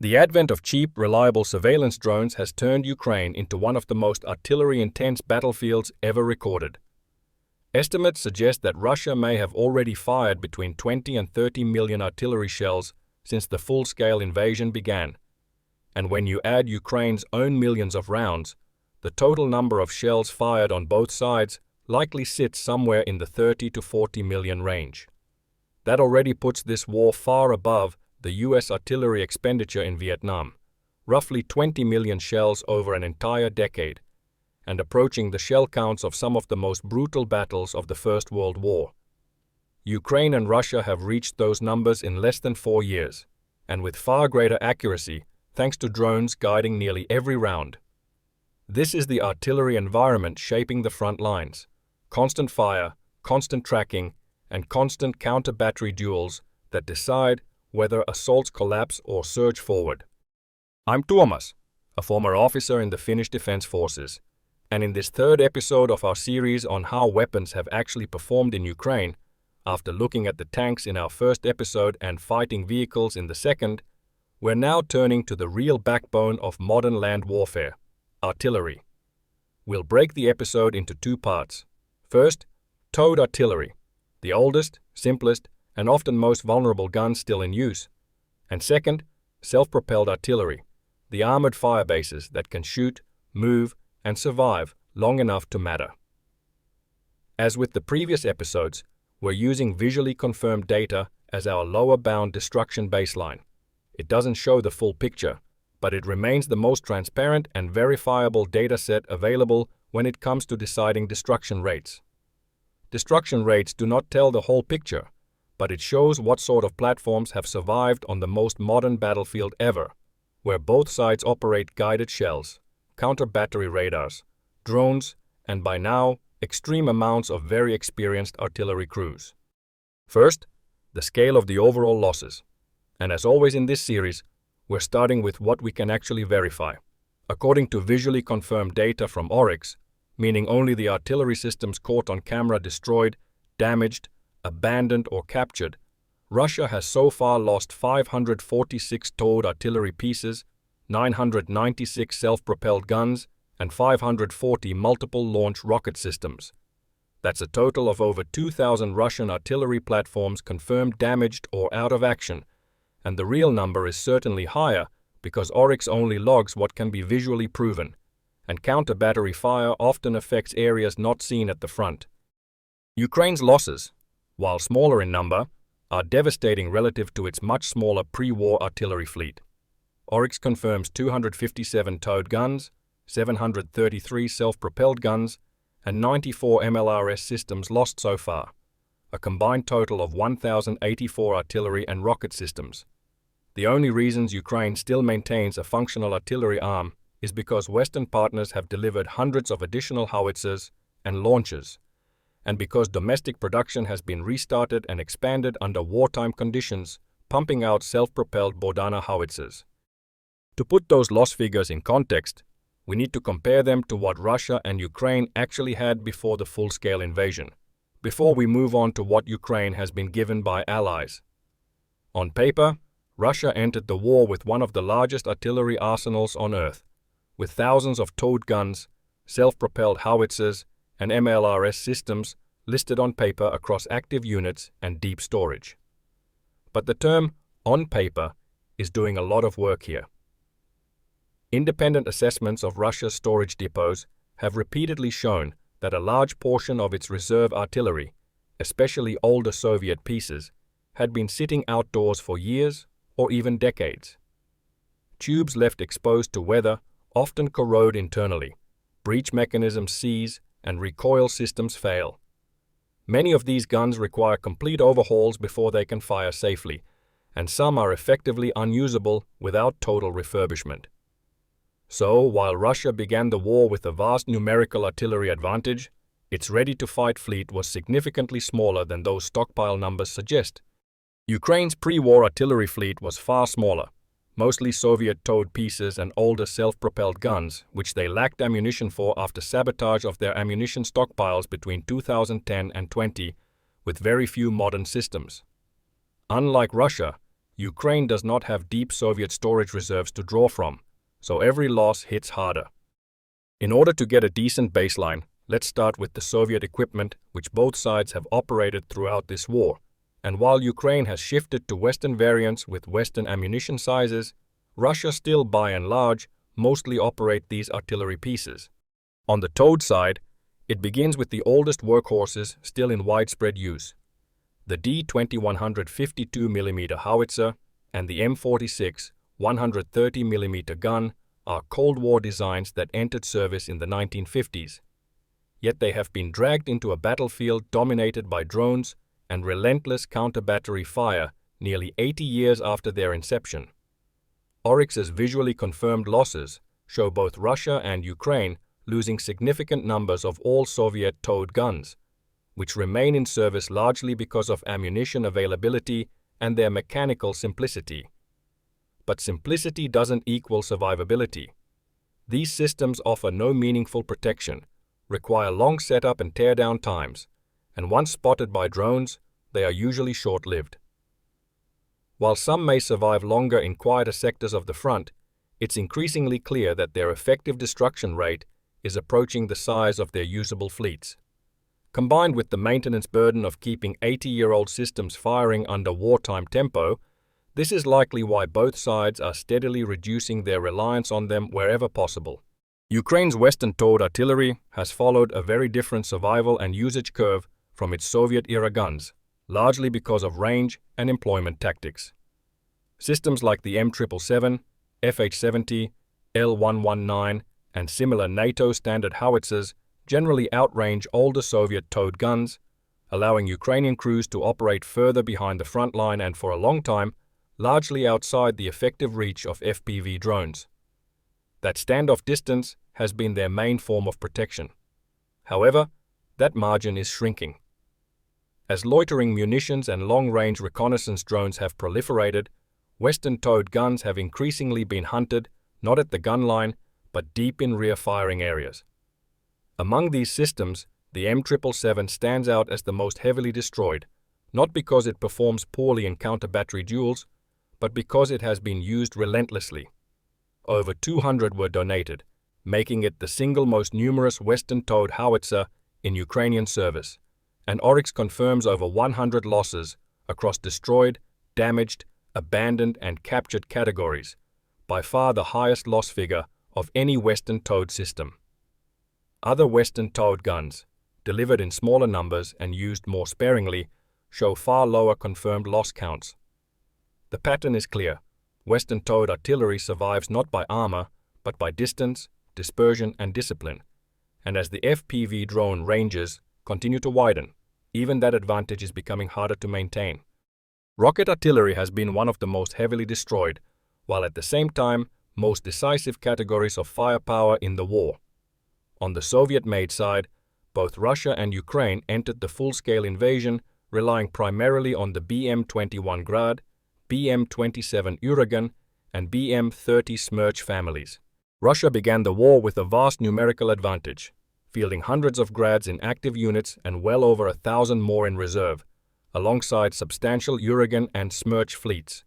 The advent of cheap, reliable surveillance drones has turned Ukraine into one of the most artillery-intense battlefields ever recorded. Estimates suggest that Russia may have already fired between 20 and 30 million artillery shells since the full-scale invasion began. And when you add Ukraine's own millions of rounds, the total number of shells fired on both sides likely sits somewhere in the 30 to 40 million range. That already puts this war far above the US artillery expenditure in Vietnam, roughly 20 million shells over an entire decade, and approaching the shell counts of some of the most brutal battles of the First World War. Ukraine and Russia have reached those numbers in less than 4 years, and with far greater accuracy thanks to drones guiding nearly every round. This is the artillery environment shaping the front lines: constant fire, constant tracking, and constant counter-battery duels that decide whether assaults collapse or surge forward. I'm Tuomas, a former officer in the Finnish Defense Forces, and in this third episode of our series on how weapons have actually performed in Ukraine, after looking at the tanks in our first episode and fighting vehicles in the second, we're now turning to the real backbone of modern land warfare: artillery. We'll break the episode into two parts. First, towed artillery, the oldest, simplest, and often most vulnerable guns still in use. And second, self-propelled artillery, the armored firebases that can shoot, move, and survive long enough to matter. As with the previous episodes, we're using visually confirmed data as our lower bound destruction baseline. It doesn't show the full picture, but it remains the most transparent and verifiable data set available when it comes to deciding destruction rates. Destruction rates do not tell the whole picture, but it shows what sort of platforms have survived on the most modern battlefield ever, where both sides operate guided shells, counter-battery radars, drones, and by now, extreme amounts of very experienced artillery crews. First, the scale of the overall losses. And as always in this series, we're starting with what we can actually verify. According to visually confirmed data from Oryx, meaning only the artillery systems caught on camera destroyed, damaged, abandoned, or captured, Russia has so far lost 546 towed artillery pieces, 996 self-propelled guns, and 540 multiple-launch rocket systems. That's a total of over 2,000 Russian artillery platforms confirmed damaged or out of action, and the real number is certainly higher because Oryx only logs what can be visually proven, and counter-battery fire often affects areas not seen at the front. Ukraine's losses, while smaller in number, are devastating relative to its much smaller pre-war artillery fleet. Oryx confirms 257 towed guns, 733 self-propelled guns, and 94 MLRS systems lost so far, a combined total of 1,084 artillery and rocket systems. The only reasons Ukraine still maintains a functional artillery arm is because Western partners have delivered hundreds of additional howitzers and launchers, and because domestic production has been restarted and expanded under wartime conditions, pumping out self-propelled Bordana howitzers. To put those loss figures in context, we need to compare them to what Russia and Ukraine actually had before the full-scale invasion, before we move on to what Ukraine has been given by allies. On paper, Russia entered the war with one of the largest artillery arsenals on Earth, with thousands of towed guns, self-propelled howitzers, and MLRS systems listed on paper across active units and deep storage. But the term "on paper" is doing a lot of work here. Independent assessments of Russia's storage depots have repeatedly shown that a large portion of its reserve artillery, especially older Soviet pieces, had been sitting outdoors for years or even decades. Tubes left exposed to weather often corrode internally, breech mechanisms seize, and recoil systems fail. Many of these guns require complete overhauls before they can fire safely, and some are effectively unusable without total refurbishment. So, while Russia began the war with a vast numerical artillery advantage, its ready-to-fight fleet was significantly smaller than those stockpile numbers suggest. Ukraine's pre-war artillery fleet was far smaller, mostly Soviet towed pieces and older self-propelled guns, which they lacked ammunition for after sabotage of their ammunition stockpiles between 2010 and 20, with very few modern systems. Unlike Russia, Ukraine does not have deep Soviet storage reserves to draw from, so every loss hits harder. In order to get a decent baseline, let's start with the Soviet equipment which both sides have operated throughout this war, and while Ukraine has shifted to Western variants with Western ammunition sizes, Russia still by and large mostly operate these artillery pieces. On the towed side, it begins with the oldest workhorses still in widespread use. The D-21 52mm howitzer and the M46 130mm gun are Cold War designs that entered service in the 1950s. Yet they have been dragged into a battlefield dominated by drones and relentless counter-battery fire nearly 80 years after their inception. Oryx's visually confirmed losses show both Russia and Ukraine losing significant numbers of all Soviet towed guns, which remain in service largely because of ammunition availability and their mechanical simplicity. But simplicity doesn't equal survivability. These systems offer no meaningful protection, require long setup and teardown times, and once spotted by drones, they are usually short-lived. While some may survive longer in quieter sectors of the front, it's increasingly clear that their effective destruction rate is approaching the size of their usable fleets. Combined with the maintenance burden of keeping 80-year-old systems firing under wartime tempo, this is likely why both sides are steadily reducing their reliance on them wherever possible. Ukraine's Western towed artillery has followed a very different survival and usage curve from its Soviet-era guns, largely because of range and employment tactics. Systems like the M777, FH-70, L-119, and similar NATO standard howitzers generally outrange older Soviet towed guns, allowing Ukrainian crews to operate further behind the front line and for a long time, largely outside the effective reach of FPV drones. That standoff distance has been their main form of protection. However, that margin is shrinking. As loitering munitions and long-range reconnaissance drones have proliferated, Western towed guns have increasingly been hunted not at the gun line, but deep in rear firing areas. Among these systems, the M777 stands out as the most heavily destroyed, not because it performs poorly in counter-battery duels, but because it has been used relentlessly. Over 200 were donated, making it the single most numerous Western towed howitzer in Ukrainian service, and Oryx confirms over 100 losses across destroyed, damaged, abandoned, and captured categories, by far the highest loss figure of any Western towed system. Other Western towed guns, delivered in smaller numbers and used more sparingly, show far lower confirmed loss counts. The pattern is clear. Western towed artillery survives not by armor, but by distance, dispersion, and discipline. And as the FPV drone ranges continue to widen, even that advantage is becoming harder to maintain. Rocket artillery has been one of the most heavily destroyed, while at the same time most decisive categories of firepower in the war. On the Soviet-made side, both Russia and Ukraine entered the full-scale invasion relying primarily on the BM-21 Grad, BM-27 Uragan, and BM-30 Smerch families. Russia began the war with a vast numerical advantage, fielding hundreds of Grads in active units and well over 1,000 more in reserve, alongside substantial Uragan and Smerch fleets.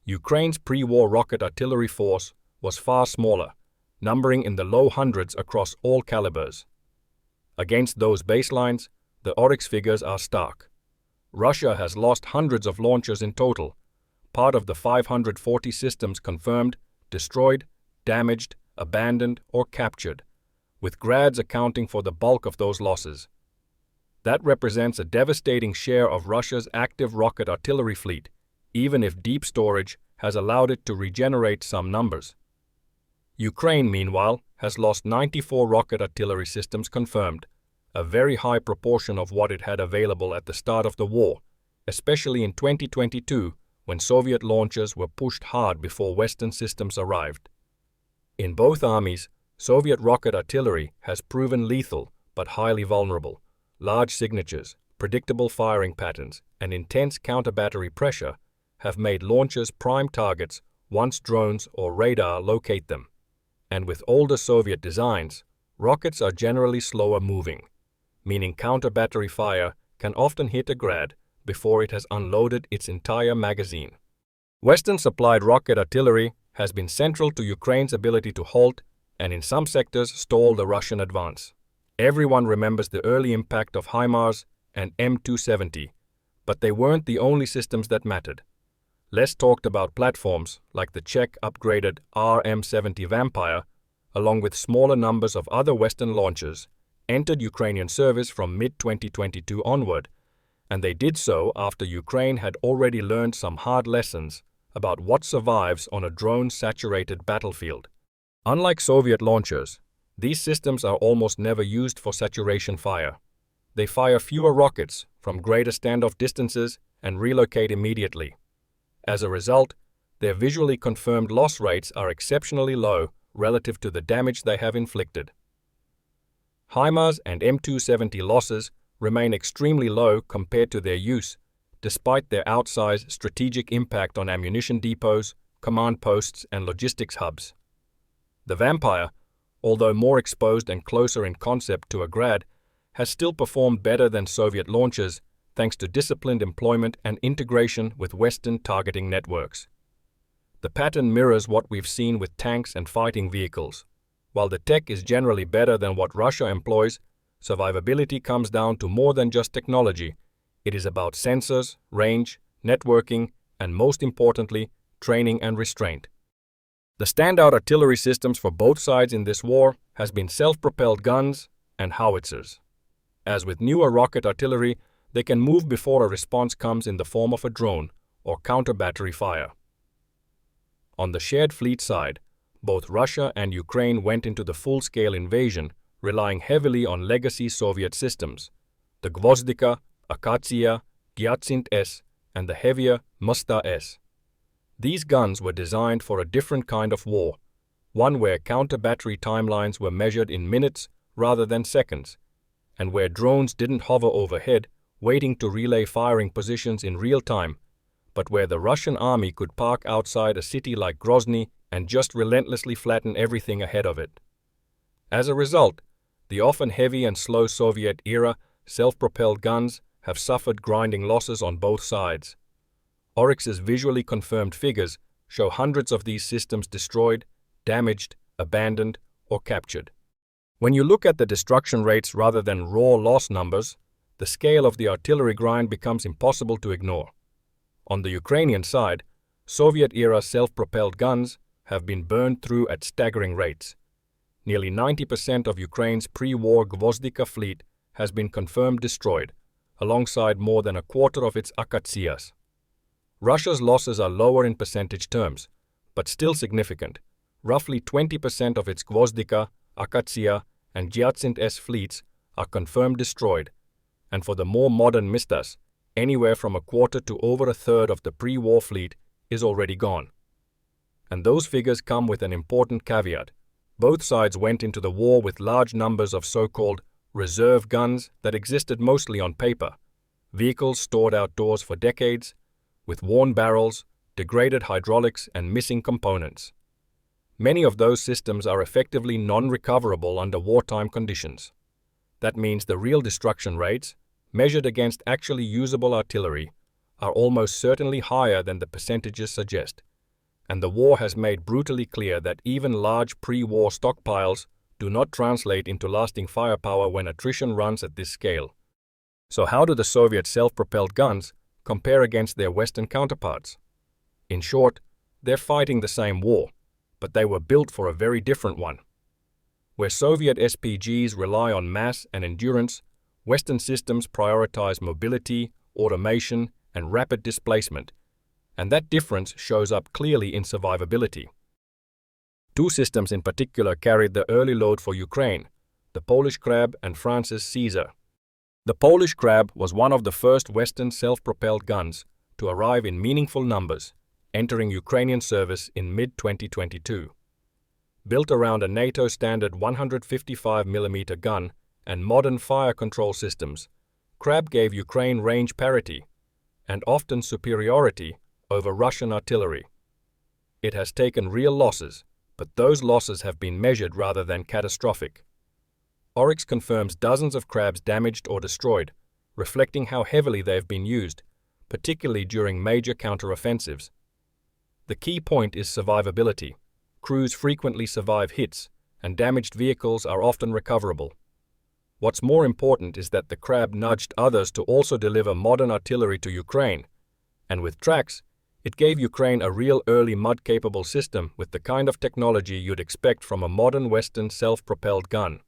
Ukraine's pre-war rocket artillery force was far smaller, numbering in the low hundreds across all calibers. Against those baselines, the Oryx figures are stark. Russia has lost hundreds of launchers in total, part of the 540 systems confirmed, destroyed, damaged, abandoned, or captured, with Grads accounting for the bulk of those losses. That represents a devastating share of Russia's active rocket artillery fleet, even if deep storage has allowed it to regenerate some numbers. Ukraine, meanwhile, has lost 94 rocket artillery systems confirmed, a very high proportion of what it had available at the start of the war, especially in 2022, when Soviet launchers were pushed hard before Western systems arrived. In both armies, Soviet rocket artillery has proven lethal but highly vulnerable. Large signatures, predictable firing patterns, and intense counter-battery pressure have made launchers prime targets once drones or radar locate them. And with older Soviet designs, rockets are generally slower moving, meaning counter-battery fire can often hit a Grad before it has unloaded its entire magazine. Western-supplied rocket artillery has been central to Ukraine's ability to halt and in some sectors stall the Russian advance. Everyone remembers the early impact of HIMARS and M270, but they weren't the only systems that mattered. Less talked about platforms like the Czech upgraded RM70 Vampire, along with smaller numbers of other Western launchers, entered Ukrainian service from mid-2022 onward, and they did so after Ukraine had already learned some hard lessons about what survives on a drone-saturated battlefield. Unlike Soviet launchers, these systems are almost never used for saturation fire. They fire fewer rockets from greater standoff distances and relocate immediately. As a result, their visually confirmed loss rates are exceptionally low relative to the damage they have inflicted. HIMARS and M270 losses remain extremely low compared to their use, despite their outsized strategic impact on ammunition depots, command posts, and logistics hubs. The Vampire, although more exposed and closer in concept to a Grad, has still performed better than Soviet launchers thanks to disciplined employment and integration with Western targeting networks. The pattern mirrors what we've seen with tanks and fighting vehicles. While the tech is generally better than what Russia employs, survivability comes down to more than just technology. It is about sensors, range, networking, and most importantly, training and restraint. The standout artillery systems for both sides in this war has been self-propelled guns and howitzers. As with newer rocket artillery, they can move before a response comes in the form of a drone or counter-battery fire. On the shared fleet side, both Russia and Ukraine went into the full-scale invasion, relying heavily on legacy Soviet systems, the Gvozdika, Akatsiya, Gyatsinta S, and the heavier Musta S. These guns were designed for a different kind of war, one where counter-battery timelines were measured in minutes rather than seconds, and where drones didn't hover overhead waiting to relay firing positions in real time, but where the Russian army could park outside a city like Grozny and just relentlessly flatten everything ahead of it. As a result, the often heavy and slow Soviet-era self-propelled guns have suffered grinding losses on both sides. Oryx's visually confirmed figures show hundreds of these systems destroyed, damaged, abandoned, or captured. When you look at the destruction rates rather than raw loss numbers, the scale of the artillery grind becomes impossible to ignore. On the Ukrainian side, Soviet-era self-propelled guns have been burned through at staggering rates. Nearly 90% of Ukraine's pre-war Gvozdika fleet has been confirmed destroyed, alongside more than a quarter of its Akatsiyas. Russia's losses are lower in percentage terms, but still significant. Roughly 20% of its Gvozdika, Akatsiya, and Gyatsinta S fleets are confirmed destroyed, and for the more modern Mistas, anywhere from a quarter to over a third of the pre-war fleet is already gone. And those figures come with an important caveat. Both sides went into the war with large numbers of so-called reserve guns that existed mostly on paper, vehicles stored outdoors for decades, with worn barrels, degraded hydraulics, and missing components. Many of those systems are effectively non-recoverable under wartime conditions. That means the real destruction rates, measured against actually usable artillery, are almost certainly higher than the percentages suggest. And the war has made brutally clear that even large pre-war stockpiles do not translate into lasting firepower when attrition runs at this scale. So how do the Soviet self-propelled guns compare against their Western counterparts? In short, they're fighting the same war, but they were built for a very different one. Where Soviet SPGs rely on mass and endurance, Western systems prioritize mobility, automation, and rapid displacement, and that difference shows up clearly in survivability. Two systems in particular carried the early load for Ukraine, the Polish Krab and France's Caesar. The Polish Krab was one of the first Western self-propelled guns to arrive in meaningful numbers, entering Ukrainian service in mid-2022. Built around a NATO standard 155mm gun and modern fire control systems, Krab gave Ukraine range parity and often superiority over Russian artillery. It has taken real losses, but those losses have been measured rather than catastrophic. Oryx confirms dozens of Krabs damaged or destroyed, reflecting how heavily they have been used, particularly during major counteroffensives. The key point is survivability. Crews frequently survive hits, and damaged vehicles are often recoverable. What's more important is that the Krab nudged others to also deliver modern artillery to Ukraine, and with tracks, it gave Ukraine a real early mud-capable system with the kind of technology you'd expect from a modern Western self-propelled gun.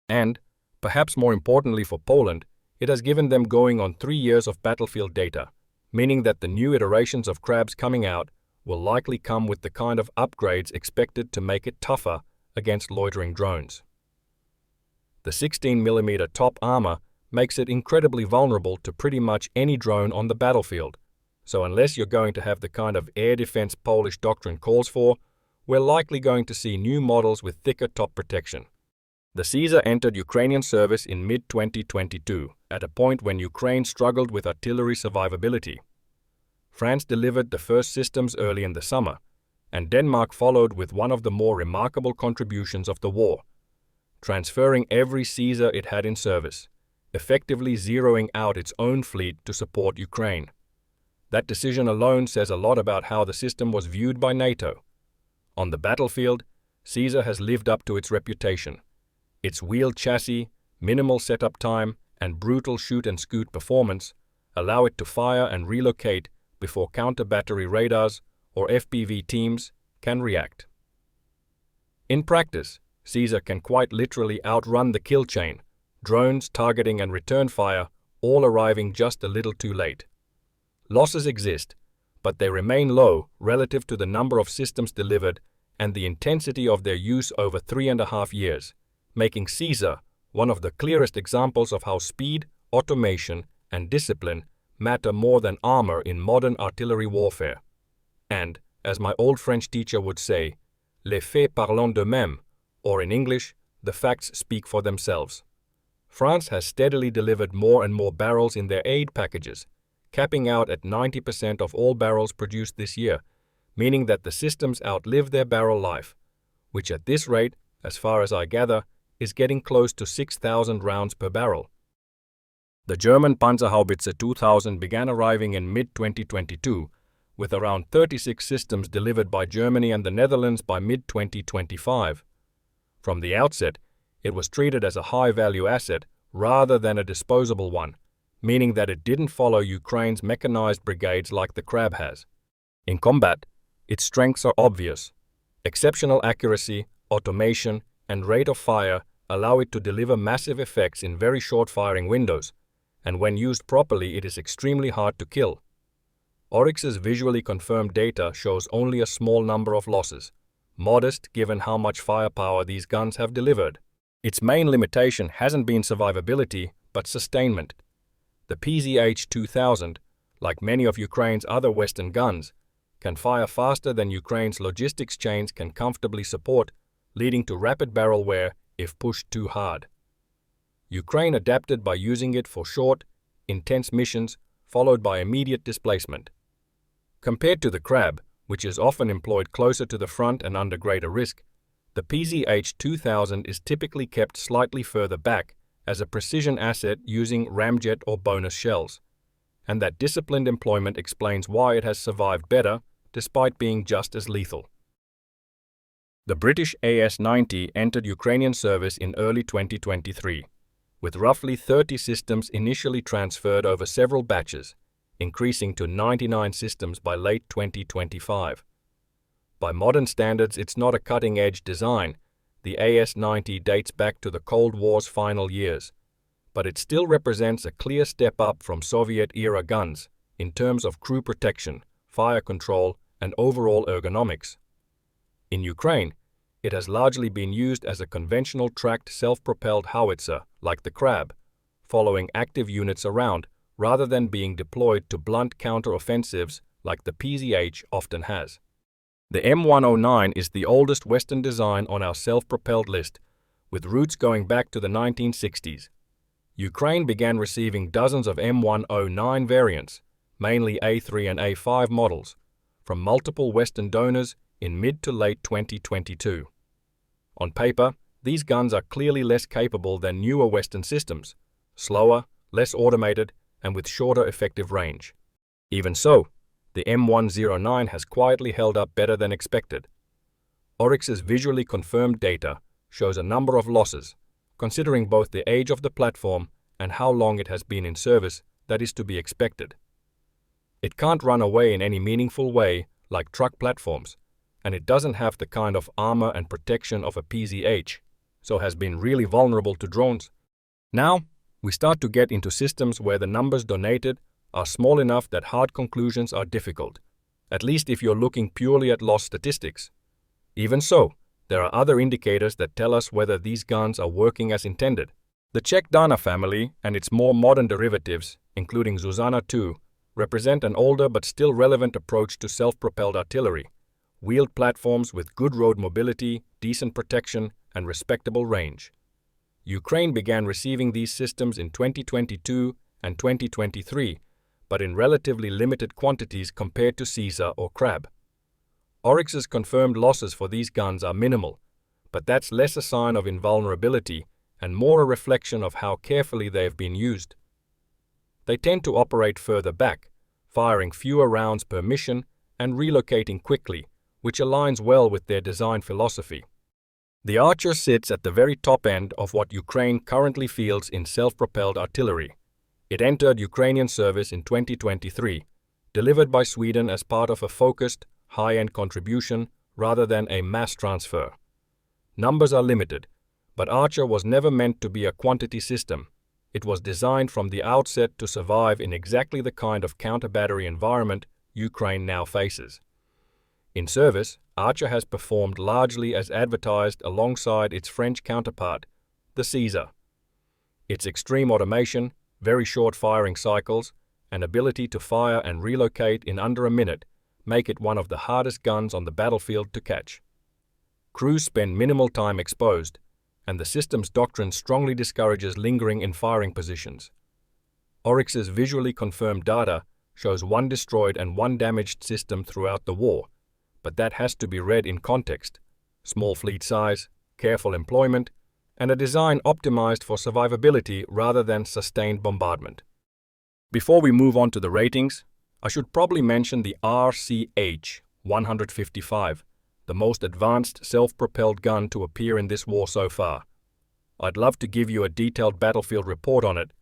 And, perhaps more importantly for Poland, it has given them going on 3 years of battlefield data, meaning that the new iterations of Krabs coming out will likely come with the kind of upgrades expected to make it tougher against loitering drones. The 16mm top armor makes it incredibly vulnerable to pretty much any drone on the battlefield, so unless you're going to have the kind of air defense Polish doctrine calls for, we're likely going to see new models with thicker top protection. The Caesar entered Ukrainian service in mid-2022, at a point when Ukraine struggled with artillery survivability. France delivered the first systems early in the summer, and Denmark followed with one of the more remarkable contributions of the war, transferring every Caesar it had in service, effectively zeroing out its own fleet to support Ukraine. That decision alone says a lot about how the system was viewed by NATO. On the battlefield, Caesar has lived up to its reputation. Its wheeled chassis, minimal setup time, and brutal shoot-and-scoot performance allow it to fire and relocate before counter-battery radars or FPV teams can react. In practice, Caesar can quite literally outrun the kill chain, drones, targeting and return fire all arriving just a little too late. Losses exist, but they remain low relative to the number of systems delivered and the intensity of their use over 3.5 years, making Caesar one of the clearest examples of how speed, automation, and discipline matter more than armor in modern artillery warfare. And, as my old French teacher would say, les faits parlent d'eux-mêmes, or in English, the facts speak for themselves. France has steadily delivered more and more barrels in their aid packages, capping out at 90% of all barrels produced this year, meaning that the systems outlive their barrel life, which at this rate, as far as I gather, is getting close to 6,000 rounds per barrel. The German Panzerhaubitze 2000 began arriving in mid-2022, with around 36 systems delivered by Germany and the Netherlands by mid-2025. From the outset, it was treated as a high-value asset rather than a disposable one, meaning that it didn't follow Ukraine's mechanized brigades like the Krab has. In combat, its strengths are obvious. Exceptional accuracy, automation, and rate of fire allow it to deliver massive effects in very short firing windows, and when used properly it is extremely hard to kill. Oryx's visually confirmed data shows only a small number of losses, modest given how much firepower these guns have delivered. Its main limitation hasn't been survivability, but sustainment. The PZH 2000, like many of Ukraine's other Western guns, can fire faster than Ukraine's logistics chains can comfortably support, leading to rapid barrel wear if pushed too hard. Ukraine adapted by using it for short, intense missions, followed by immediate displacement. Compared to the Krab, which is often employed closer to the front and under greater risk, the PZH 2000 is typically kept slightly further back as a precision asset using ramjet or bonus shells, and that disciplined employment explains why it has survived better despite being just as lethal. The British AS-90 entered Ukrainian service in early 2023, with roughly 30 systems initially transferred over several batches, increasing to 99 systems by late 2025. By modern standards, it's not a cutting-edge design. The AS-90 dates back to the Cold War's final years, but it still represents a clear step up from Soviet-era guns in terms of crew protection, fire control, and overall ergonomics. In Ukraine, it has largely been used as a conventional tracked self-propelled howitzer like the Krab, following active units around rather than being deployed to blunt counter-offensives like the PZH often has. The M109 is the oldest Western design on our self-propelled list, with roots going back to the 1960s. Ukraine began receiving dozens of M109 variants, mainly A3 and A5 models, from multiple Western donors in mid to late 2022. On paper, these guns are clearly less capable than newer Western systems, slower, less automated, and with shorter effective range. Even so, the M109 has quietly held up better than expected. Oryx's visually confirmed data shows a number of losses, considering both the age of the platform and how long it has been in service that is to be expected. It can't run away in any meaningful way like truck platforms, and it doesn't have the kind of armor and protection of a PZH, so has been really vulnerable to drones. Now, we start to get into systems where the numbers donated are small enough that hard conclusions are difficult, at least if you're looking purely at loss statistics. Even so, there are other indicators that tell us whether these guns are working as intended. The Czech Dana family and its more modern derivatives, including Zuzana 2, represent an older but still relevant approach to self-propelled artillery, wheeled platforms with good road mobility, decent protection, and respectable range. Ukraine began receiving these systems in 2022 and 2023, but in relatively limited quantities compared to Caesar or Krab. Oryx's confirmed losses for these guns are minimal, but that's less a sign of invulnerability and more a reflection of how carefully they have been used. They tend to operate further back, firing fewer rounds per mission and relocating quickly, which aligns well with their design philosophy. The Archer sits at the very top end of what Ukraine currently fields in self-propelled artillery. It entered Ukrainian service in 2023, delivered by Sweden as part of a focused, high-end contribution rather than a mass transfer. Numbers are limited, but Archer was never meant to be a quantity system. It was designed from the outset to survive in exactly the kind of counter-battery environment Ukraine now faces. In service, Archer has performed largely as advertised alongside its French counterpart, the Caesar. Its extreme automation, very short firing cycles, and ability to fire and relocate in under a minute make it one of the hardest guns on the battlefield to catch. Crews spend minimal time exposed, and the system's doctrine strongly discourages lingering in firing positions. Oryx's visually confirmed data shows 1 destroyed and 1 damaged system throughout the war, but that has to be read in context: small fleet size, careful employment, and a design optimized for survivability rather than sustained bombardment. Before we move on to the ratings, I should probably mention the RCH 155, the most advanced self-propelled gun to appear in this war so far. I'd love to give you a detailed battlefield report on it,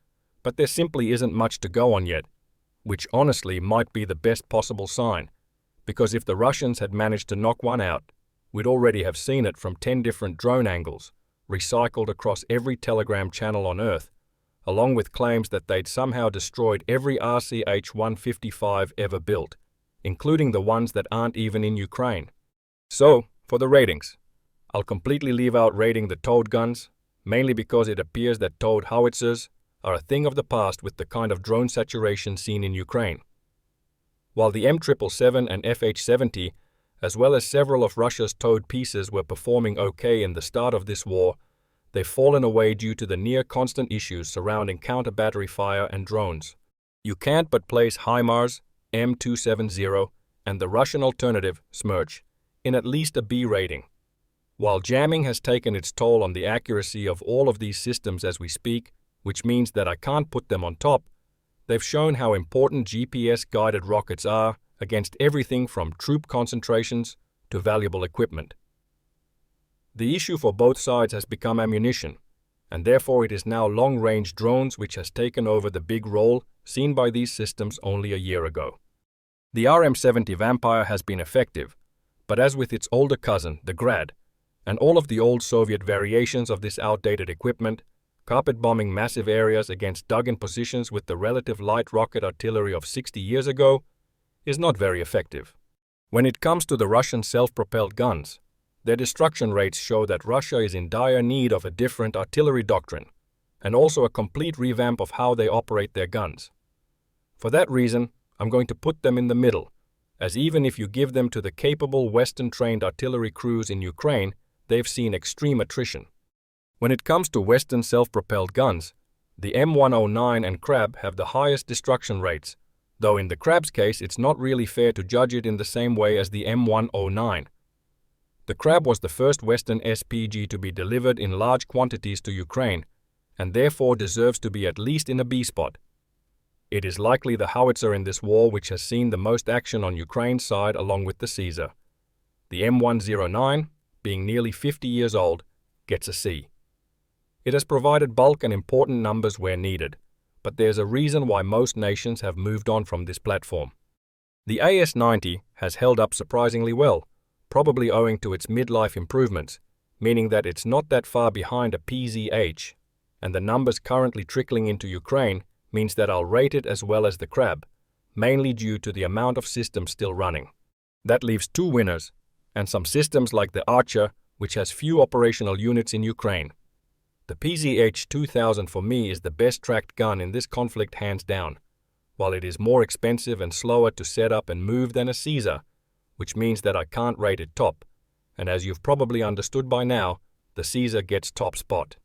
but there simply isn't much to go on yet, which honestly might be the best possible sign, because if the Russians had managed to knock one out, we'd already have seen it from 10 different drone angles, recycled across every telegram channel on Earth, along with claims that they'd somehow destroyed every RCH-155 ever built, including the ones that aren't even in Ukraine. So, for the ratings, I'll completely leave out rating the towed guns, mainly because it appears that towed howitzers are a thing of the past with the kind of drone saturation seen in Ukraine. While the M777 and FH-70, as well as several of Russia's towed pieces, were performing okay in the start of this war, they've fallen away due to the near-constant issues surrounding counter-battery fire and drones. You can't but place HIMARS, M270, and the Russian alternative, Smerch, in at least a B rating. While jamming has taken its toll on the accuracy of all of these systems as we speak, which means that I can't put them on top, they've shown how important GPS-guided rockets are against everything from troop concentrations to valuable equipment. The issue for both sides has become ammunition, and therefore it is now long-range drones which has taken over the big role seen by these systems only a year ago. The RM-70 Vampire has been effective, but as with its older cousin, the Grad, and all of the old Soviet variations of this outdated equipment, carpet-bombing massive areas against dug-in positions with the relative light rocket artillery of 60 years ago is not very effective. When it comes to the Russian self-propelled guns, their destruction rates show that Russia is in dire need of a different artillery doctrine, and also a complete revamp of how they operate their guns. For that reason, I'm going to put them in the middle, as even if you give them to the capable Western-trained artillery crews in Ukraine, they've seen extreme attrition. When it comes to Western self-propelled guns, the M109 and Krab have the highest destruction rates, though in the Krab's case it's not really fair to judge it in the same way as the M109. The Krab was the first Western SPG to be delivered in large quantities to Ukraine, and therefore deserves to be at least in a B spot. It is likely the howitzer in this war which has seen the most action on Ukraine's side along with the Caesar. The M109, being nearly 50 years old, gets a C. It has provided bulk and important numbers where needed, but there's a reason why most nations have moved on from this platform. The AS-90 has held up surprisingly well, probably owing to its midlife improvements, meaning that it's not that far behind a PZH, and the numbers currently trickling into Ukraine means that I'll rate it as well as the Krab, mainly due to the amount of systems still running. That leaves two winners, and some systems like the Archer, which has few operational units in Ukraine. The PZH 2000 for me is the best tracked gun in this conflict hands down, while it is more expensive and slower to set up and move than a Caesar, which means that I can't rate it top, and as you've probably understood by now, the Caesar gets top spot.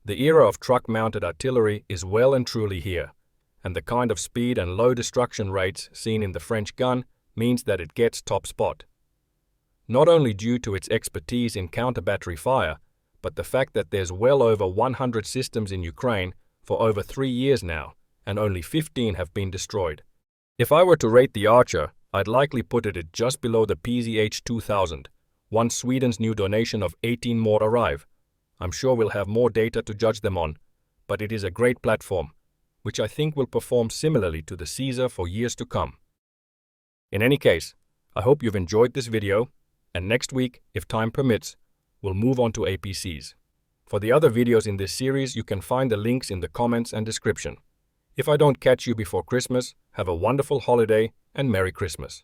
The era of truck-mounted artillery is well and truly here, and the kind of speed and low destruction rates seen in the French gun means that it gets top spot. Not only due to its expertise in counter-battery fire, but the fact that there's well over 100 systems in Ukraine for over 3 years now, and only 15 have been destroyed. If I were to rate the Archer, I'd likely put it at just below the PZH 2000, once Sweden's new donation of 18 more arrive. I'm sure we'll have more data to judge them on, but it is a great platform, which I think will perform similarly to the Caesar for years to come. In any case, I hope you've enjoyed this video, and next week, if time permits, we'll move on to APCs. For the other videos in this series, you can find the links in the comments and description. If I don't catch you before Christmas, have a wonderful holiday and Merry Christmas.